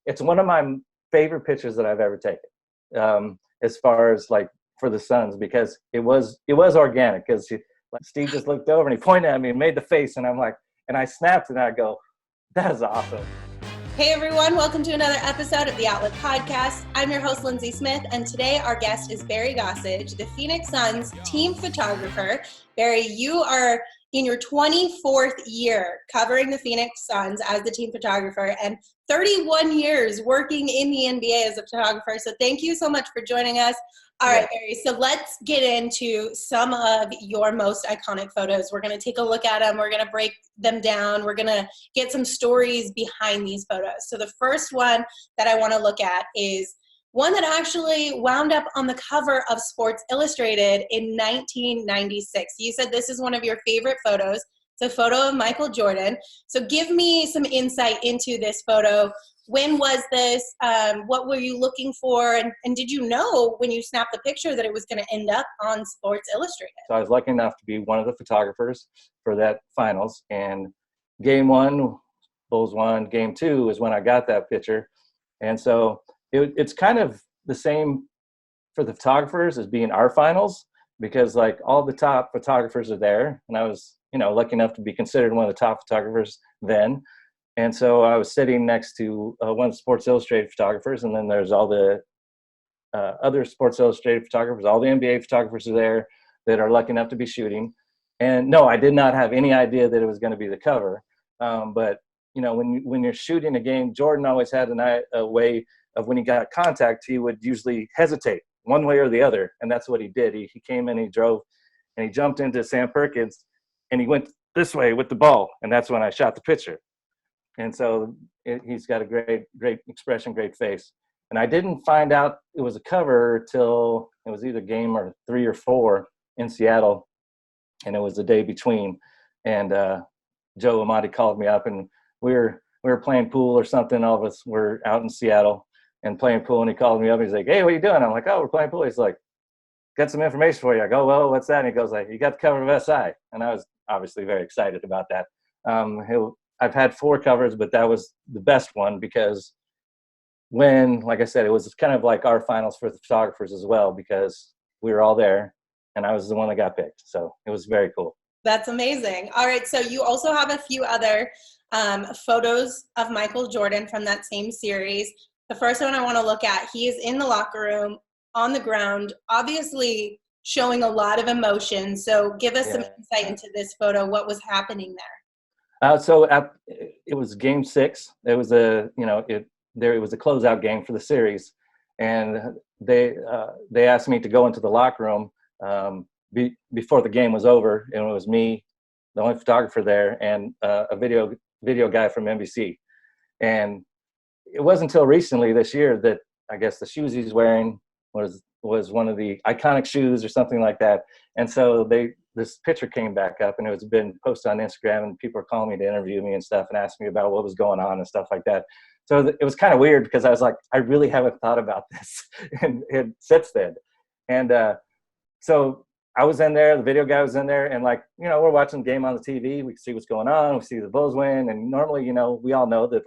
it's one of my favorite pictures that I've ever taken, as far as like for the Suns, because it was organic. Because like Steve just looked over and he pointed at me and made the face, and I'm like, and I snapped and I go, that is awesome. Hey everyone, welcome to another episode of the Outlook Podcast. I'm your host, Lindsay Smith, and today our guest is Barry Gossage, the Phoenix Suns team photographer. Barry, you are in your 24th year covering the Phoenix Suns as the team photographer and 31 years working in the NBA as a photographer. So thank you so much for joining us. All right, Barry, so let's get into some of your most iconic photos. We're going to take a look at them. We're going to break them down. We're going to get some stories behind these photos. So the first one that I want to look at is one that actually wound up on the cover of Sports Illustrated in 1996. You said this is one of your favorite photos. It's a photo of Michael Jordan. So give me some insight into this photo. When was this? What were you looking for? And did you know when you snapped the picture that it was going to end up on Sports Illustrated? So I was lucky enough to be one of the photographers for that finals. And game one, Bulls won. Game two is when I got that picture. And so it's kind of the same for the photographers as being our finals, because like all the top photographers are there. And I was, lucky enough to be considered one of the top photographers then. And so I was sitting next to one of the Sports Illustrated photographers, and then there's all the other Sports Illustrated photographers, all the NBA photographers are there that are lucky enough to be shooting. And no, I did not have any idea that it was going to be the cover. But when you're shooting a game, Jordan always had a way of, when he got contact, he would usually hesitate one way or the other, and that's what he did. He came in, he drove, and he jumped into Sam Perkins, and he went this way with the ball, and that's when I shot the picture. And so he's got a great expression, great face. And I didn't find out it was a cover till it was either game or 3 or 4 in Seattle, and it was the day between. And Joe Amati called me up, and we were playing pool or something. All of us were out in Seattle and playing pool, and he called me up. He's like, "Hey, what are you doing?" I'm like, "Oh, we're playing pool." He's like, "Got some information for you." I go, "Well, what's that?" And he goes like, "You got the cover of SI." And I was obviously very excited about that. I've had 4 covers, but that was the best one because like I said, it was kind of like our finals for the photographers as well, because we were all there and I was the one that got picked. So it was very cool. That's amazing. All right. So you also have a few other photos of Michael Jordan from that same series. The first one I want to look at, he is in the locker room on the ground, obviously showing a lot of emotion. So give us some insight into this photo. What was happening there? It was game 6. It was it was a closeout game for the series, and they asked me to go into the locker room before the game was over, and it was me, the only photographer there, and a video guy from NBC. And it wasn't until recently this year that I guess the shoes he's wearing was one of the iconic shoes or something like that. And so this picture came back up, and it was been posted on Instagram, and people were calling me to interview me and stuff and ask me about what was going on and stuff like that. So it was kind of weird because I was like, I really haven't thought about this and since then. And so I was in there, the video guy was in there, and we're watching the game on the TV. We can see what's going on. We see the Bulls win. And normally, we all know that,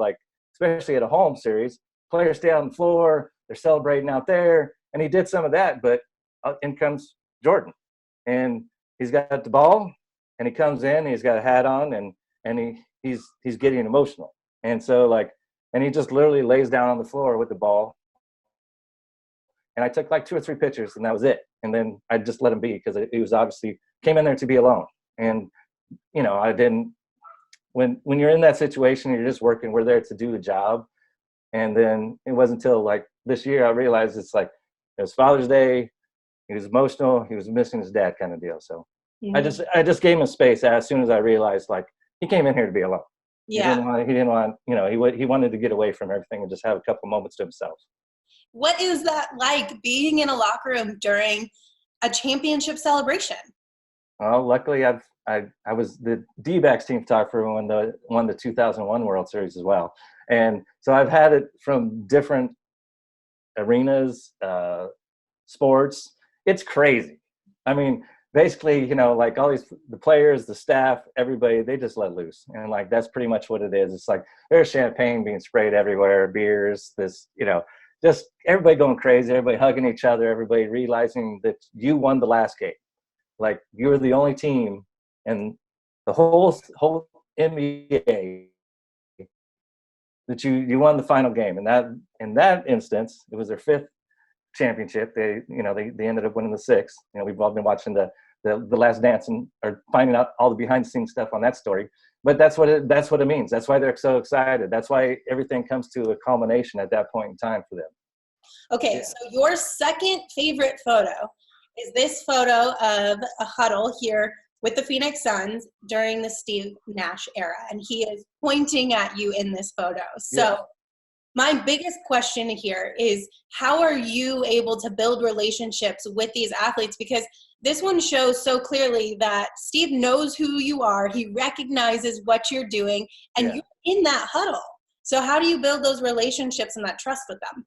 especially at a home series, players stay on the floor, they're celebrating out there. And he did some of that, but in comes Jordan. And he's got the ball, and he comes in, he's got a hat on, and he's getting emotional. And so and he just literally lays down on the floor with the ball. And I took 2 or 3 pictures, and that was it. And then I just let him be, because he was obviously came in there to be alone. And, I didn't, when you're in that situation, you're just working, we're there to do the job. And then it wasn't until this year I realized it was Father's Day. He was emotional. He was missing his dad, kind of deal. So mm-hmm. I just gave him space as soon as I realized he came in here to be alone. Yeah. He didn't want he wanted to get away from everything and just have a couple moments to himself. What is that like, being in a locker room during a championship celebration? Well, luckily I was the D-backs team photographer when won the 2001 World Series as well. And so I've had it from different arenas, sports. It's crazy. I mean, basically, like all the players, the staff, everybody, they just let loose. And like, that's pretty much what it is. It's like there's champagne being sprayed everywhere, beers, just everybody going crazy, everybody hugging each other, everybody realizing that you won the last game. Like, you were the only team and the whole NBA that you won the final game. And that, in that instance, it was their fifth championship. They ended up winning the sixth. We've all been watching the Last Dance and are finding out all the behind the scenes stuff on that story. But that's what it means. That's why they're so excited. That's why everything comes to a culmination at that point in time for them. Okay, yeah. So your second favorite photo is this photo of a huddle here with the Phoenix Suns during the Steve Nash era, and he is pointing at you in this photo. So yeah. My biggest question here is, how are you able to build relationships with these athletes? Because this one shows so clearly that Steve knows who you are. He recognizes what you're doing, and you're in that huddle. So how do you build those relationships and that trust with them?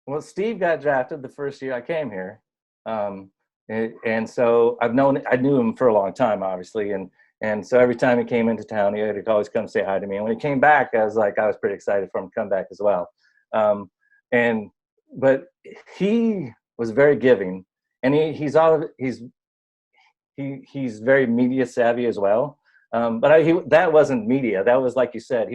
Well, Steve got drafted the first year I came here. And so I knew him for a long time, obviously. And so every time he came into town, he would always come say hi to me. And when he came back, I was pretty excited for him to come back as well. But he was very giving, and he's very media savvy as well. But that wasn't media. That was, like you said,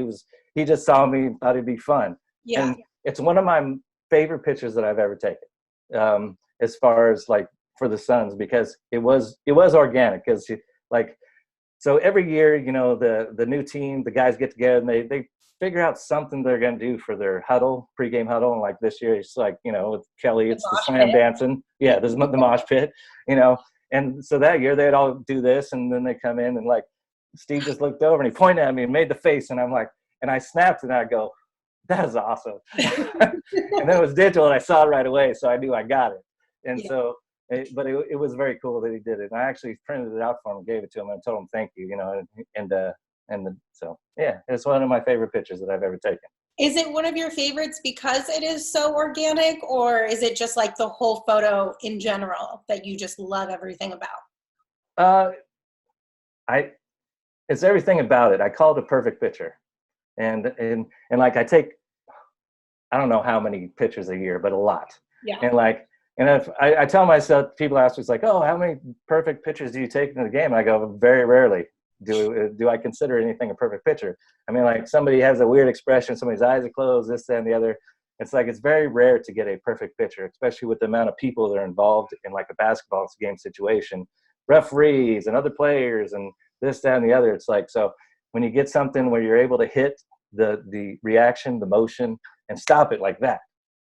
he just saw me and thought it'd be fun. Yeah. And it's one of my favorite pictures that I've ever taken, as far as like for the Suns, because it was organic. Because so every year, the new team, the guys get together and they figure out something they're going to do for their pregame huddle. And like this year, it's like, with Kelly, it's the slam dancing. Yeah, there's the mosh pit, And so that year they'd all do this, and then they come in and like Steve just looked over and he pointed at me and made the face, and I'm like, and I snapped and I go, "That is awesome." And then it was digital and I saw it right away, so I knew I got it. And so. But it was very cool that he did it. And I actually printed it out for him and gave it to him and told him thank you, so yeah, it's one of my favorite pictures that I've ever taken. Is it one of your favorites because it is so organic, or is it just like the whole photo in general that you just love everything about? It's everything about it. I call it a perfect picture, and like I don't know how many pictures a year, but a lot. Yeah. And if I tell myself, people ask me, it's like, "Oh, how many perfect pictures do you take in the game?" And I go, very rarely do I consider anything a perfect picture. I mean, like somebody has a weird expression, somebody's eyes are closed, this, that, and the other. It's like, it's very rare to get a perfect picture, especially with the amount of people that are involved in like a basketball game situation, referees and other players and this, that, and the other. It's like, so when you get something where you're able to hit the reaction, the motion, and stop it like that,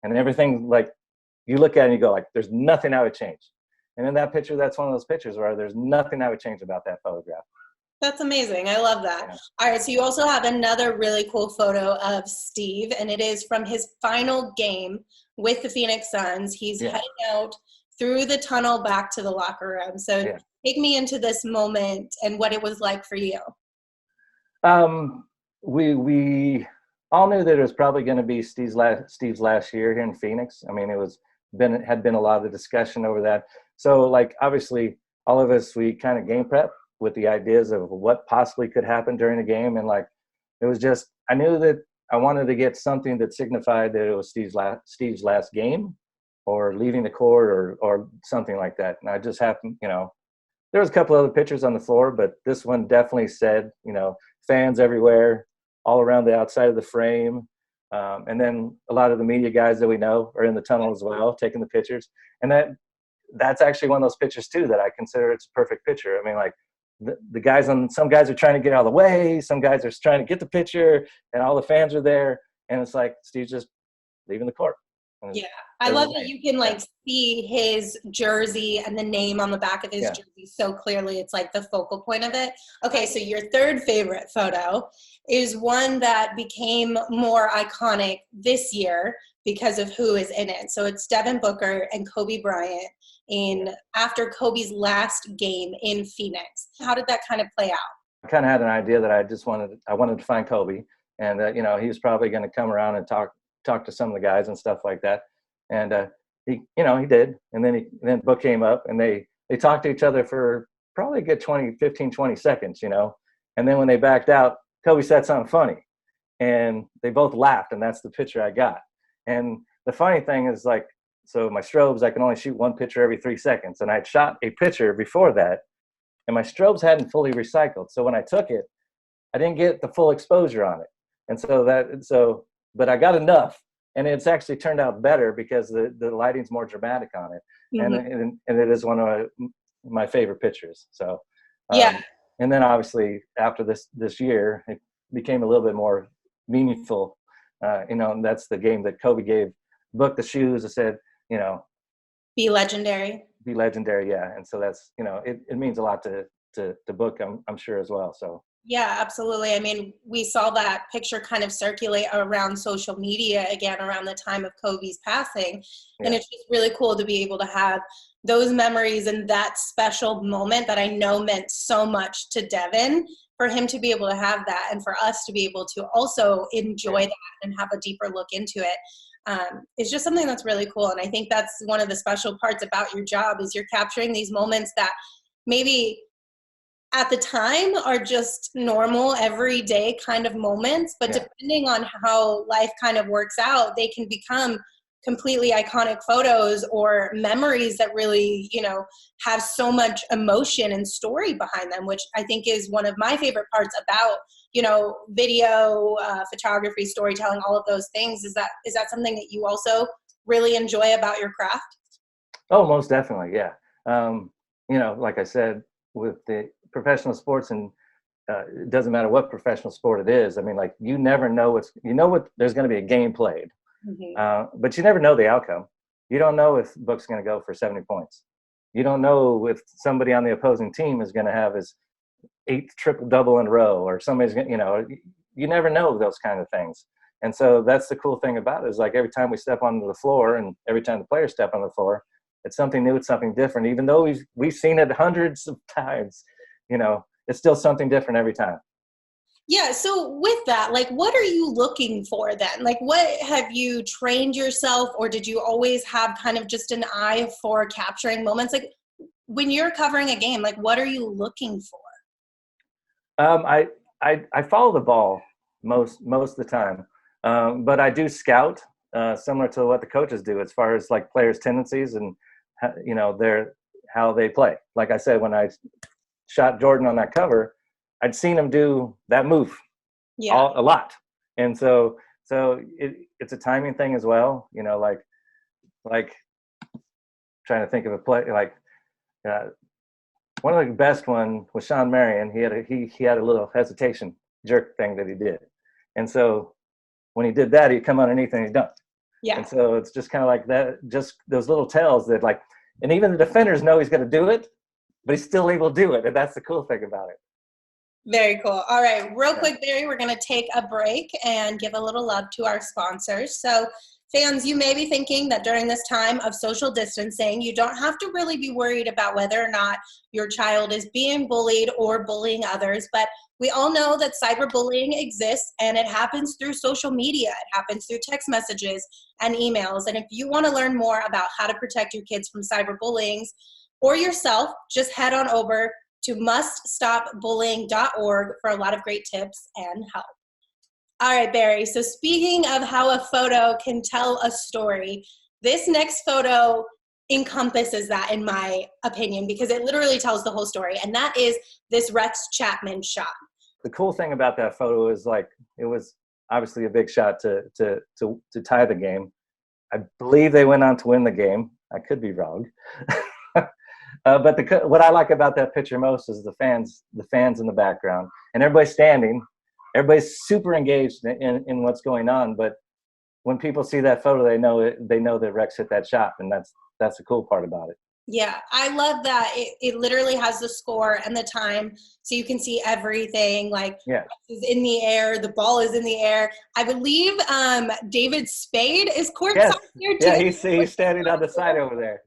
and everything, like, you look at it and you go like, there's nothing I would change. And in that picture, that's one of those pictures where there's nothing I would change about that photograph. That's amazing. I love that. Yeah. All right, so you also have another really cool photo of Steve, and it is from his final game with the Phoenix Suns. He's heading out through the tunnel back to the locker room. So take me into this moment and what it was like for you. We all knew that it was probably going to be Steve's last year here in Phoenix. I mean, had been a lot of discussion over that. So like, obviously all of us, we kind of game prep with the ideas of what possibly could happen during the game. And like, it was just, I knew that I wanted to get something that signified that it was Steve's last game or leaving the court or something like that. And I just happened, there was a couple other pictures on the floor, but this one definitely said, fans everywhere, all around the outside of the frame. And then a lot of the media guys that we know are in the tunnel as well, taking the pictures. And that's actually one of those pictures too that I consider it's a perfect picture. I mean, like some guys are trying to get out of the way, some guys are trying to get the picture, and all the fans are there. And it's like Steve's just leaving the court. Yeah, I love that you can like see his jersey and the name on the back of his jersey so clearly. It's like the focal point of it. Okay, so your third favorite photo is one that became more iconic this year because of who is in it. So it's Devin Booker and Kobe Bryant after Kobe's last game in Phoenix. How did that kind of play out? I kind of had an idea that I wanted to find Kobe, and he was probably going to come around and talk to some of the guys and stuff like that. And he did. And then Book came up, and they they talked to each other for probably a good 15, 20 seconds, and then when they backed out, Kobe said something funny, and they both laughed, and that's the picture I got. And the funny thing is, like, so my strobes, I can only shoot one picture every 3 seconds, and I'd shot a picture before that, and my strobes hadn't fully recycled. So when I took it, I didn't get the full exposure on it. And but I got enough, and it's actually turned out better because the lighting's more dramatic on it. Mm-hmm. And it is one of my favorite pictures. So, yeah. And then obviously after this year, it became a little bit more meaningful. And that's the game that Kobe gave, book the shoes, and said, be legendary. Be legendary, yeah. And so that's, it means a lot to book, I'm sure, as well. So yeah, absolutely. I mean, we saw that picture kind of circulate around social media again around the time of Kobe's passing. Yeah. And it's just really cool to be able to have those memories and that special moment that I know meant so much to Devin, for him to be able to have that, and for us to be able to also enjoy that and have a deeper look into it. It's just something that's really cool. And I think that's one of the special parts about your job, is you're capturing these moments that maybe at the time are just normal, everyday kind of moments, but depending on how life kind of works out, they can become completely iconic photos or memories that really, have so much emotion and story behind them, which I think is one of my favorite parts about, video, photography, storytelling, all of those things. Is that something that you also really enjoy about your craft? Oh, most definitely. Yeah. Like I said, with the professional sports, and it doesn't matter what professional sport it is. I mean, like, you never know there's going to be a game played, but you never know the outcome. You don't know if Book's going to go for 70 points. You don't know if somebody on the opposing team is going to have his 8th triple double in a row, or somebody's going to, you never know those kind of things. And so that's the cool thing about it, is like every time we step onto the floor, and every time the players step on the floor, it's something new, it's something different. Even though we've seen it hundreds of times, it's still something different every time. Yeah. So with that, like, what are you looking for then? Like, what have you trained yourself, or did you always have kind of just an eye for capturing moments? Like, when you're covering a game, like, what are you looking for? I follow the ball most of the time, but I do scout, similar to what the coaches do, as far as like players' tendencies and how they play. Like I said, when I shot Jordan on that cover, I'd seen him do that move a lot. And so it's a timing thing as well, like trying to think of a play, like one of the best one was Sean Marion. He had a little hesitation jerk thing that he did. And so when he did that, he'd come underneath and he's done. Yeah. And so it's just kind of like that, just those little tells that, like, and even the defenders know he's going to do it, but he's still able to do it. And that's the cool thing about it. Very cool. All right. Real quick, Barry, we're going to take a break and give a little love to our sponsors. So fans, you may be thinking that during this time of social distancing, you don't have to really be worried about whether or not your child is being bullied or bullying others. But we all know that cyberbullying exists, and it happens through social media. It happens through text messages and emails. And if you want to learn more about how to protect your kids from cyberbullying or yourself, just head on over to muststopbullying.org for a lot of great tips and help. All right, Barry. So speaking of how a photo can tell a story, this next photo encompasses that, in my opinion, because it literally tells the whole story. And that is this Rex Chapman shot. The cool thing about that photo is, like, it was obviously a big shot to tie the game. I believe they went on to win the game. I could be wrong. But what I like about that picture most is the fans in the background, and everybody's standing. Everybody's super engaged in what's going on. But when people see that photo, they know that Rex hit that shot, and that's the cool part about it. Yeah, I love that. It literally has the score and the time, so you can see everything. Like, Rex is in the air, the ball is in the air. I believe David Spade is courtside here too. Yeah, he's standing on the side over there.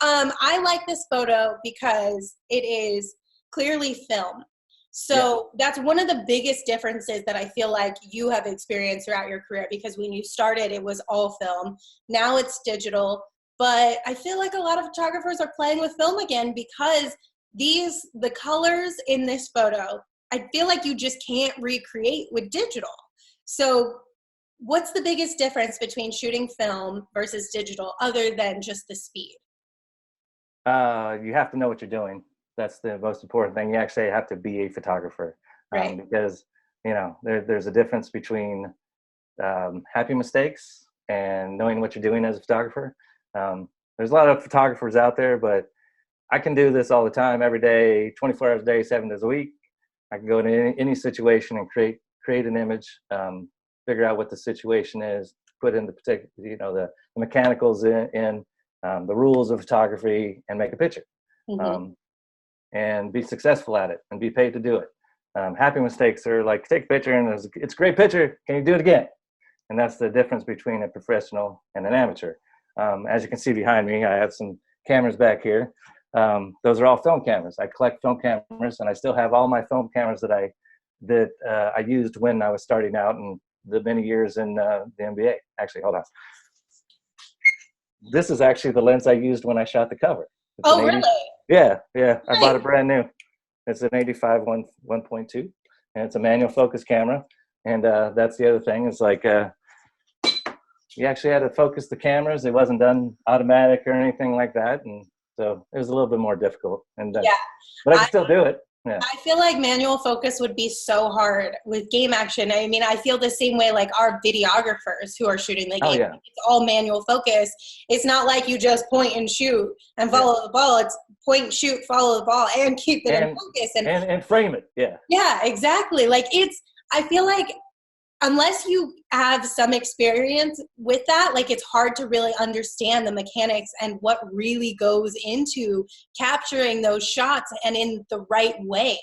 I like this photo because it is clearly film. So that's one of the biggest differences that I feel like you have experienced throughout your career, because when you started, it was all film. Now it's digital. but I feel like a lot of photographers are playing with film again because the colors in this photo, I feel like you just can't recreate with digital. So what's the biggest difference between shooting film versus digital other than just the speed? You have to know what you're doing. That's the most important thing. You actually have to be a photographer, Right. because there's a difference between happy mistakes and knowing what you're doing as a photographer. There's a lot of photographers out there, but I can do this all the time, every day, 24 hours a day, 7 days a week. I can go into any situation and create an image, figure out what the situation is, put in the particular, the mechanicals in the rules of photography, and make a picture, and be successful at it and be paid to do it. Happy mistakes are like, take a picture and it's a great picture. Can you do it again? And that's the difference between a professional and an amateur. As you can see behind me, I have some cameras back here. Those are all film cameras. I collect film cameras, and I still have all my film cameras that I used when I was starting out in the many years in the NBA. Actually, hold on. This is actually the lens I used when I shot the cover. It's oh, really? Yeah. I bought it brand new. It's an 85 1.2, and it's a manual focus camera. And that's the other thing. It's like you actually had to focus the cameras. It wasn't done automatic or anything like that, and so it was a little bit more difficult. And Yeah, but I can still do it. Yeah. I feel like manual focus would be so hard with game action. I mean, I feel the same way like our videographers who are shooting the game. It's all manual focus. It's not like you just point and shoot and follow the ball. It's point, shoot, follow the ball, and keep it in focus. And frame it. Yeah. Yeah, exactly. Like I feel like unless you have some experience with that, like it's hard to really understand the mechanics and what really goes into capturing those shots and in the right way.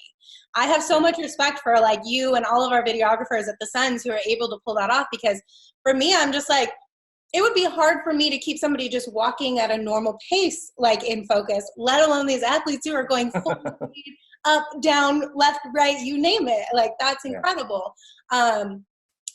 I have so much respect for like you and all of our videographers at the Suns who are able to pull that off, because for me, I'm just like, it would be hard for me to keep somebody just walking at a normal pace, like in focus, let alone these athletes who are going full speed, up, down, left, right, you name it. Like that's incredible.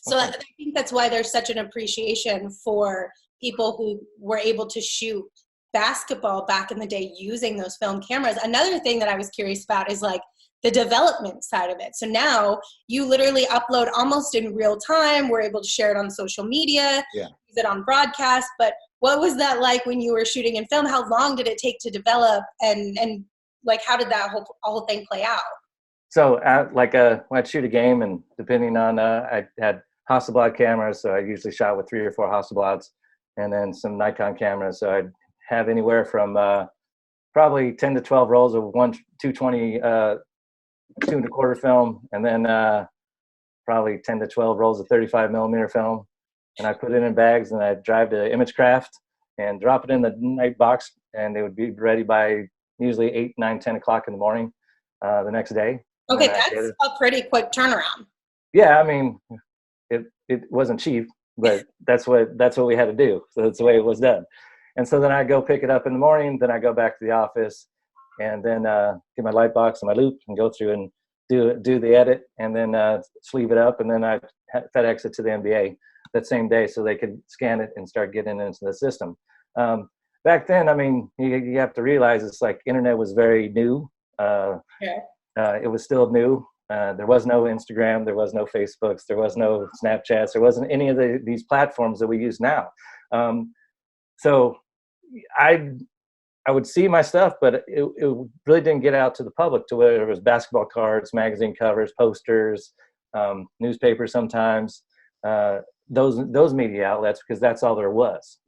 So I think that's why there's such an appreciation for people who were able to shoot basketball back in the day using those film cameras. Another thing that I was curious about is like the development side of it. So now you literally upload almost in real time. We're able to share it on social media, use it on broadcast. But what was that like when you were shooting in film? How long did it take to develop, and like how did that whole thing play out? So when I'd shoot a game, and depending on I had Hasselblad cameras, so I usually shot with 3 or 4 Hasselblads, and then some Nikon cameras. So I'd have anywhere from probably 10 to 12 rolls of 220 2.25 film, and then probably 10 to 12 rolls of 35 millimeter film. And I put it in bags, and I'd drive to Imagecraft and drop it in the night box, and they would be ready by usually 8, 9, 10 o'clock in the morning the next day. Okay, that's a pretty quick turnaround. Yeah, I mean, it wasn't cheap, but that's what we had to do. So that's the way it was done. And so then I go pick it up in the morning. Then I go back to the office, and then get my light box and my loop and go through and do the edit, and then sleeve it up, and then I FedEx it to the NBA that same day so they could scan it and start getting it into the system. Back then, I mean, you have to realize it's like internet was very new. It was still new. There was no Instagram, there was no Facebooks, there was no Snapchats, there wasn't any of these platforms that we use now. So I would see my stuff, but it really didn't get out to the public to where it was basketball cards, magazine covers, posters, newspapers sometimes, those media outlets, because that's all there was.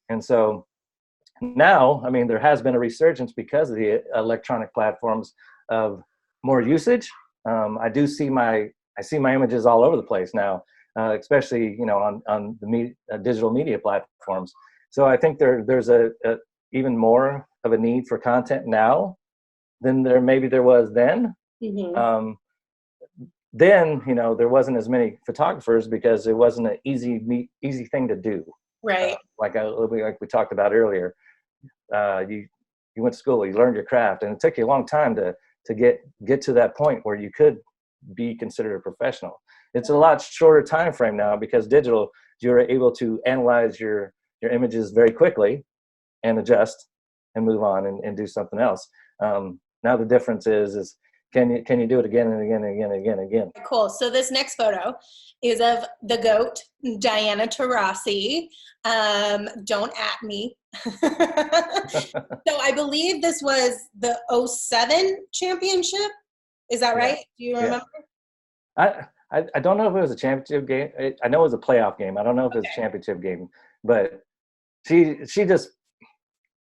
And so now, I mean, there has been a resurgence because of the electronic platforms of more usage. I see my images all over the place now, especially on the digital media platforms. So I think there's a even more of a need for content now than there was then. Then there wasn't as many photographers because it wasn't an easy thing to do. Right. Like we talked about earlier, you went to school, you learned your craft, and it took you a long time to get to that point where you could be considered a professional. It's a lot shorter time frame now because digital, you're able to analyze your images very quickly, and adjust and move on and do something else. Now the difference is can you do it again and again and again and again and again? Cool. So this next photo is of the GOAT, Diana Taurasi. Don't at me. So I believe this was the '07 championship. Is that right? Do you remember? I don't know if it was a championship game. I know it was a playoff game. I don't know if it was a championship game, but she just,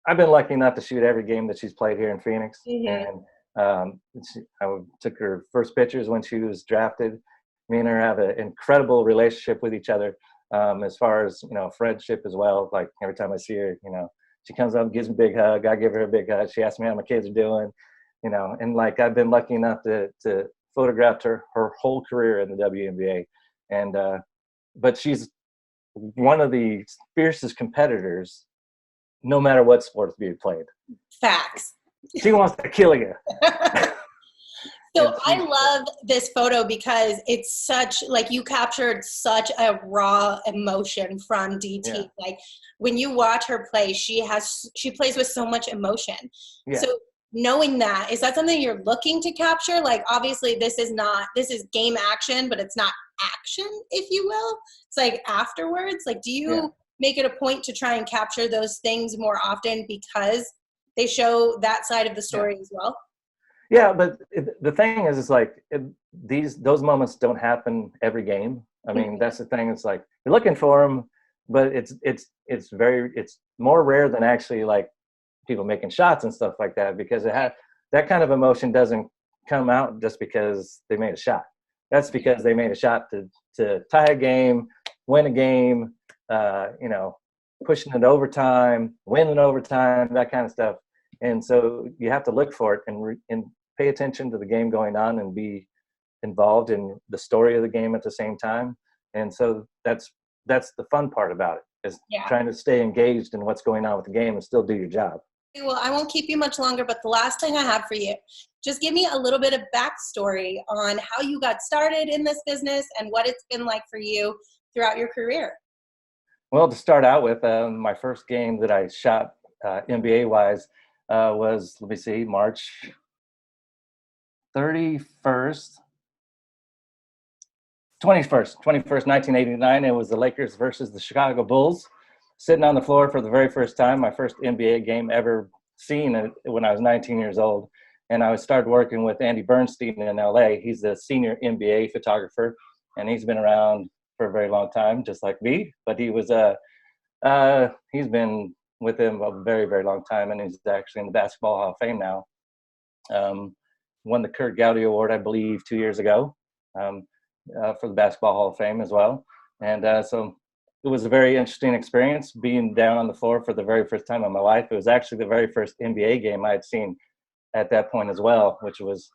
I've been lucky enough to shoot every game that she's played here in Phoenix. And I took her first pictures when she was drafted. Me and her have an incredible relationship with each other, as far as, friendship as well. Like every time I see her, she comes up and gives me a big hug. I give her a big hug. She asks me how my kids are doing, and like I've been lucky enough to photograph her whole career in the WNBA. And but she's one of the fiercest competitors, no matter what sport's being played. Facts. She wants to kill you. So I love this photo because it's such, like, you captured such a raw emotion from DT. Yeah. Like when you watch her play, she plays with so much emotion. Yeah. So knowing that, is that something you're looking to capture? Like, obviously this is game action, but it's not action, if you will. It's like afterwards. Like, do you make it a point to try and capture those things more often because they show that side of the story as well? Yeah, but the thing is, it's like those moments don't happen every game. I mean, that's the thing. It's like you're looking for them, but it's more rare than actually like people making shots and stuff like that, because that kind of emotion doesn't come out just because they made a shot. That's because they made a shot to tie a game, win a game, pushing it overtime, winning overtime, that kind of stuff. And so you have to look for it and pay attention to the game going on and be involved in the story of the game at the same time. And so that's the fun part about it, is trying to stay engaged in what's going on with the game and still do your job. Well, I won't keep you much longer, but the last thing I have for you, just give me a little bit of backstory on how you got started in this business and what it's been like for you throughout your career. Well, to start out with, my first game that I shot NBA-wise was, let me see, March 21st, 1989. It was the Lakers versus the Chicago Bulls. Sitting on the floor for the very first time, my first NBA game ever seen when I was 19 years old. And I started working with Andy Bernstein in LA. He's the senior NBA photographer, and he's been around for a very long time, just like me. But he was he's been with him a very, very long time, and he's actually in the Basketball Hall of Fame now. Won the Kurt Gowdy Award, I believe, 2 years ago for the Basketball Hall of Fame as well. And so it was a very interesting experience being down on the floor for the very first time in my life. It was actually the very first NBA game I had seen at that point as well, which was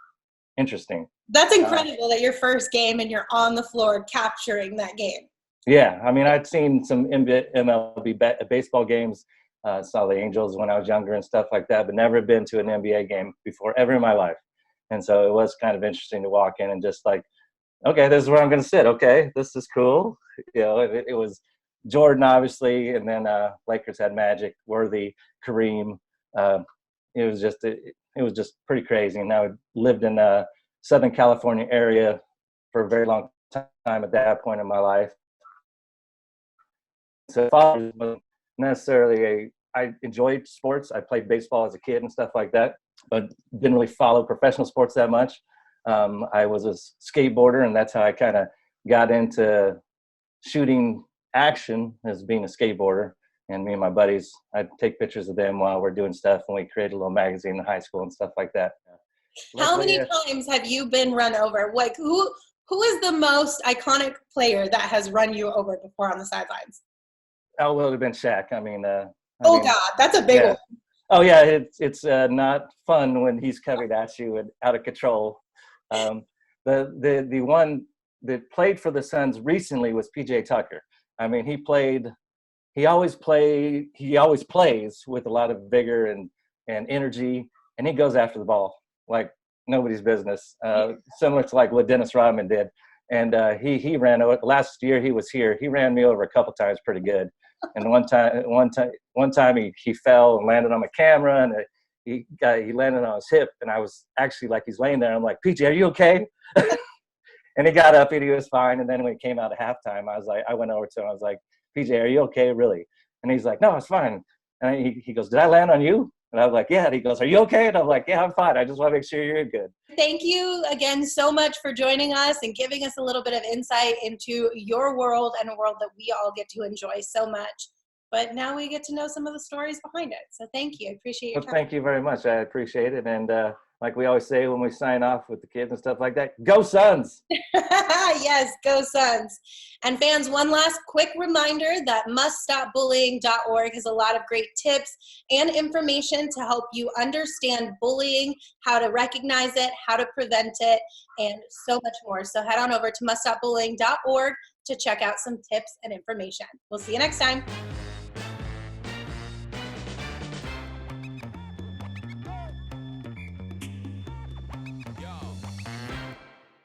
interesting. That's incredible that your first game and you're on the floor capturing that game. Yeah, I mean, I'd seen some MLB baseball games, saw the Angels when I was younger and stuff like that, but never been to an NBA game before ever in my life. And so it was kind of interesting to walk in and just like, okay, this is where I'm going to sit. Okay, this is cool. It was Jordan, obviously, and then Lakers had Magic, Worthy, Kareem. It was just pretty crazy. And I lived in the Southern California area for a very long time at that point in my life. So I wasn't necessarily I enjoyed sports. I played baseball as a kid and stuff like that, but didn't really follow professional sports that much. I was a skateboarder, and that's how I kind of got into shooting action, as being a skateboarder. And me and my buddies, I'd take pictures of them while we're doing stuff, and we created a little magazine in high school and stuff like that. How many times have you been run over? Like, who is the most iconic player that has run you over before on the sidelines? Oh, well, it would have been Shaq. I mean, God, that's a big one. Oh yeah, it's not fun when he's coming at you and out of control. The one that played for the Suns recently was PJ Tucker. I mean, he always plays with a lot of vigor and energy, and he goes after the ball like nobody's business, similar to like what Dennis Rodman did. And he ran over. Last year he was here. He ran me over a couple times pretty good. And one time he fell and landed on my camera, and he landed on his hip. And I was actually like, he's laying there. I'm like, PJ, are you okay? And he got up and he was fine. And then when he came out at halftime, I went over to him. I was like, PJ, are you okay, really? And he's like, no, it's fine. And he goes, did I land on you? And I was like, yeah. And he goes, are you okay? And I'm like, yeah, I'm fine. I just want to make sure you're good. Thank you again so much for joining us and giving us a little bit of insight into your world and a world that we all get to enjoy so much. But now we get to know some of the stories behind it. So thank you. I appreciate your time. Thank you very much. I appreciate it. And like we always say when we sign off with the kids and stuff like that, go Suns! Yes, go Suns. And fans, one last quick reminder that muststopbullying.org has a lot of great tips and information to help you understand bullying, how to recognize it, how to prevent it, and so much more. So head on over to muststopbullying.org to check out some tips and information. We'll see you next time.